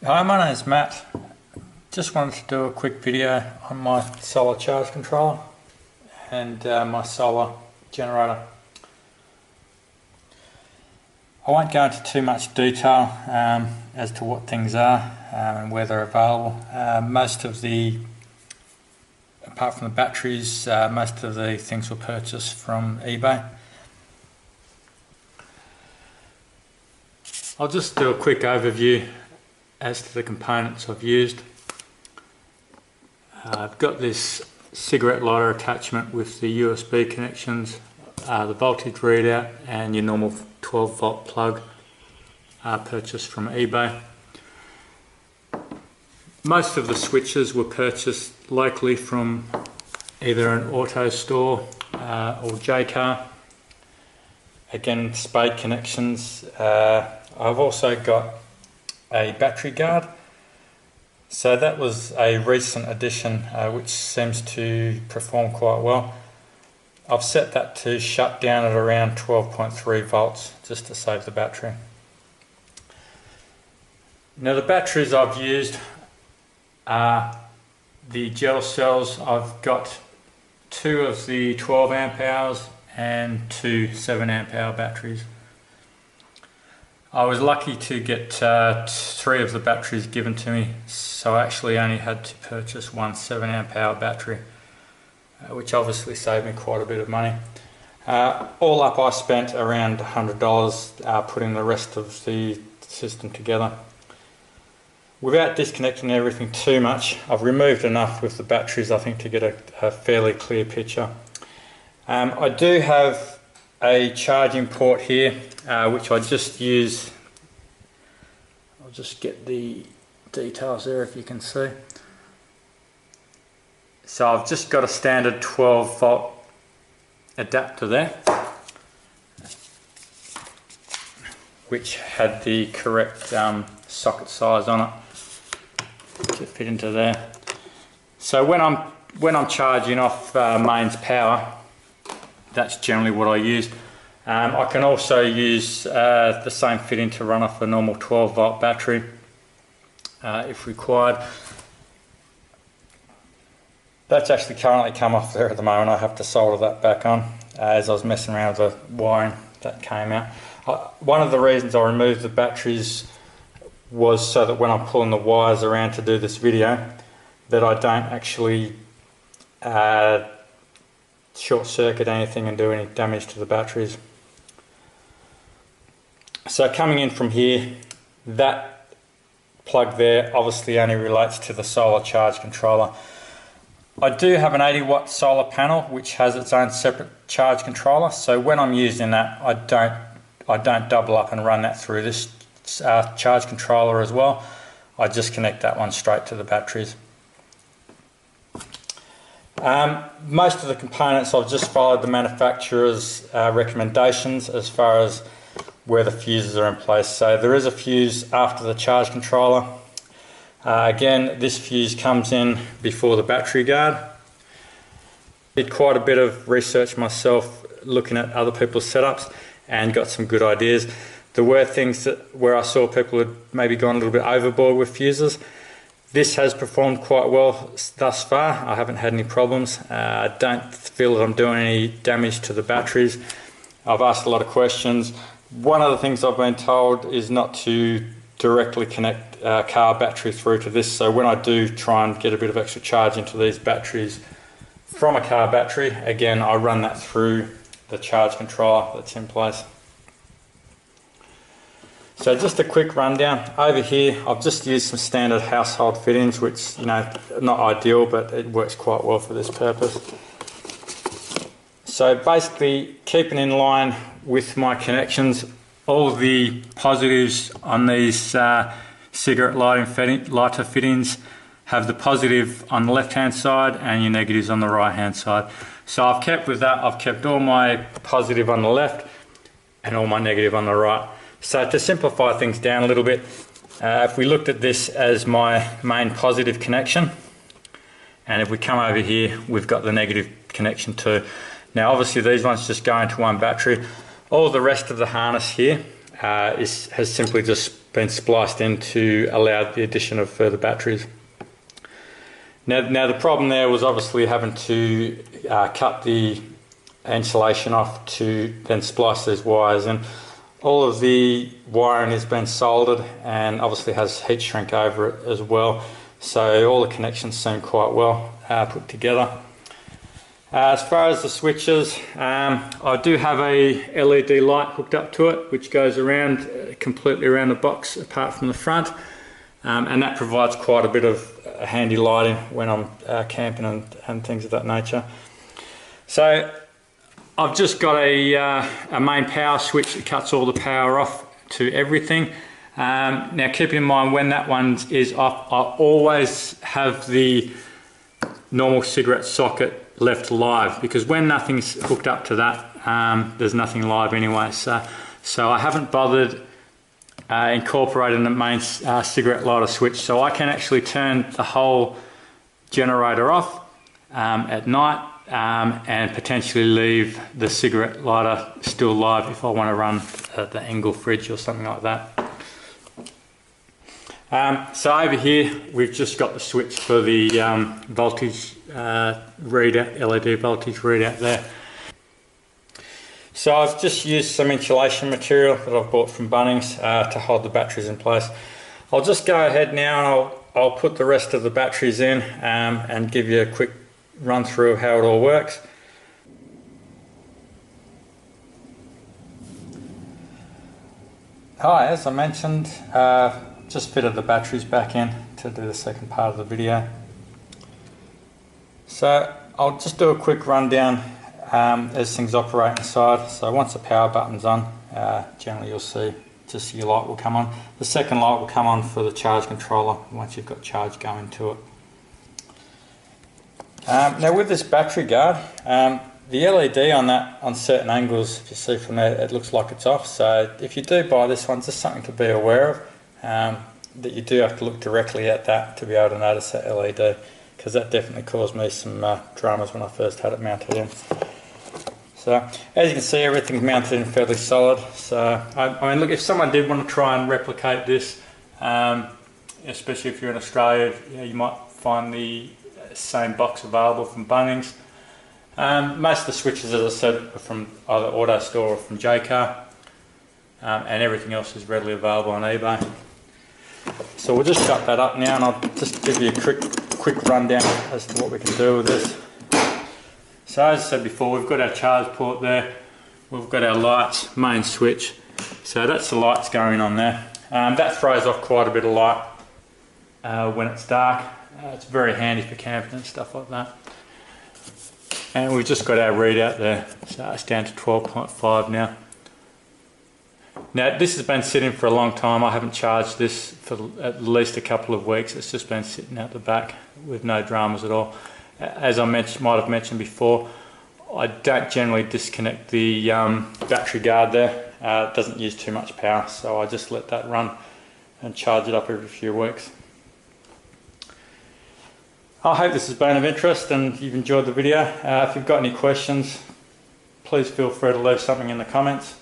Hi, my name is Matt. Just wanted to do a quick video on my solar charge controller and my solar generator. I won't go into too much detail as to what things are and where they're available. Apart from the batteries, most of the things were purchased from eBay. I'll just do a quick overview as to the components I've used. I've got this cigarette lighter attachment with the USB connections, the voltage readout and your normal 12 volt plug purchased from eBay. Most of the switches were purchased locally from either an auto store or JCar. Again, spade connections. I've also got a battery guard. So that was a recent addition which seems to perform quite well. I've set that to shut down at around 12.3 volts just to save the battery. Now the batteries I've used are the gel cells. I've got two of the 12 amp hours and two 7 amp hour batteries. I was lucky to get 3 of the batteries given to me, so I actually only had to purchase one 7 amp hour battery, which obviously saved me quite a bit of money. All up I spent around $100 putting the rest of the system together. Without disconnecting everything too much, I've removed enough with the batteries I think to get a fairly clear picture. I do have a charging port here which I just use. I'll just get the details there if you can see. So I've just got a standard 12 volt adapter there which had the correct socket size on it to fit into there. So when I'm charging off mains power, that's generally what I use. I can also use the same fitting to run off a normal 12 volt battery if required. That's actually currently come off there at the moment. I have to solder that back on as I was messing around with the wiring that came out. One of the reasons I removed the batteries was so that when I'm pulling the wires around to do this video that I don't actually short circuit anything and do any damage to the batteries. So coming in from here, that plug there obviously only relates to the solar charge controller. I do have an 80 watt solar panel which has its own separate charge controller, so when I'm using that I don't double up and run that through this charge controller as well. I just connect that one straight to the batteries. Most of the components I've just followed the manufacturer's recommendations as far as where the fuses are in place. So there is a fuse after the charge controller. Again, this fuse comes in before the battery guard. Did quite a bit of research myself looking at other people's setups and got some good ideas. There were things where I saw people had maybe gone a little bit overboard with fuses. This has performed quite well thus far. I haven't had any problems. I don't feel that I'm doing any damage to the batteries. I've asked a lot of questions. One of the things I've been told is not to directly connect a car battery through to this, so when I do try and get a bit of extra charge into these batteries from a car battery, again I run that through the charge controller that's in place. So just a quick rundown. Over here I've just used some standard household fittings which, you know, not ideal but it works quite well for this purpose. So basically keeping in line with my connections, all the positives on these cigarette lighter fittings have the positive on the left hand side and your negatives on the right hand side. So I've kept with that, I've kept all my positive on the left and all my negative on the right. So to simplify things down a little bit, if we looked at this as my main positive connection, and if we come over here we've got the negative connection too. Now obviously these ones just go into one battery. All the rest of the harness here has simply just been spliced in to allow the addition of further batteries. Now the problem there was obviously having to cut the insulation off to then splice these wires in. All of the wiring has been soldered and obviously has heat shrink over it as well, so all the connections seem quite well put together. As far as the switches, I do have a LED light hooked up to it which goes around completely around the box apart from the front, and that provides quite a bit of handy lighting when I'm camping and things of that nature. So I've just got a main power switch that cuts all the power off to everything. Now keep in mind, when that one is off, I always have the normal cigarette socket left live, because when nothing's hooked up to that, there's nothing live anyway. So I haven't bothered incorporating the main cigarette lighter switch, so I can actually turn the whole generator off at night and potentially leave the cigarette lighter still live if I want to run the Engel fridge or something like that. So over here we've just got the switch for the voltage readout, LED voltage readout there. So I've just used some insulation material that I've bought from Bunnings to hold the batteries in place. I'll just go ahead now and I'll put the rest of the batteries in and give you a quick run through of how it all works. Hi, as I mentioned, just fitted the batteries back in to do the second part of the video. So I'll just do a quick rundown as things operate inside. So once the power button's on, generally you'll see just your light will come on. The second light will come on for the charge controller once you've got charge going to it. Now with this battery guard, the LED on certain angles, if you see from there, it looks like it's off. So if you do buy this one, just something to be aware of, that you do have to look directly at that to be able to notice that LED, because that definitely caused me some dramas when I first had it mounted in. So as you can see, everything's mounted in fairly solid. So I mean, look, if someone did want to try and replicate this, especially if you're in Australia, you might find the same box available from Bunnings. Most of the switches, as I said, are from either AutoStore or from JCar, and everything else is readily available on eBay. So we'll just shut that up now and I'll just give you a quick rundown as to what we can do with this. So as I said before, we've got our charge port there, we've got our lights, main switch, so that's the lights going on there. That throws off quite a bit of light when it's dark. It's very handy for camping and stuff like that. And we've just got our readout there, so it's down to 12.5 now. Now this has been sitting for a long time. I haven't charged this for at least a couple of weeks. It's just been sitting out the back with no dramas at all. As I might have mentioned before, I don't generally disconnect the battery guard there. It doesn't use too much power, so I just let that run and charge it up every few weeks. I hope this has been of interest and you've enjoyed the video. If you've got any questions, please feel free to leave something in the comments.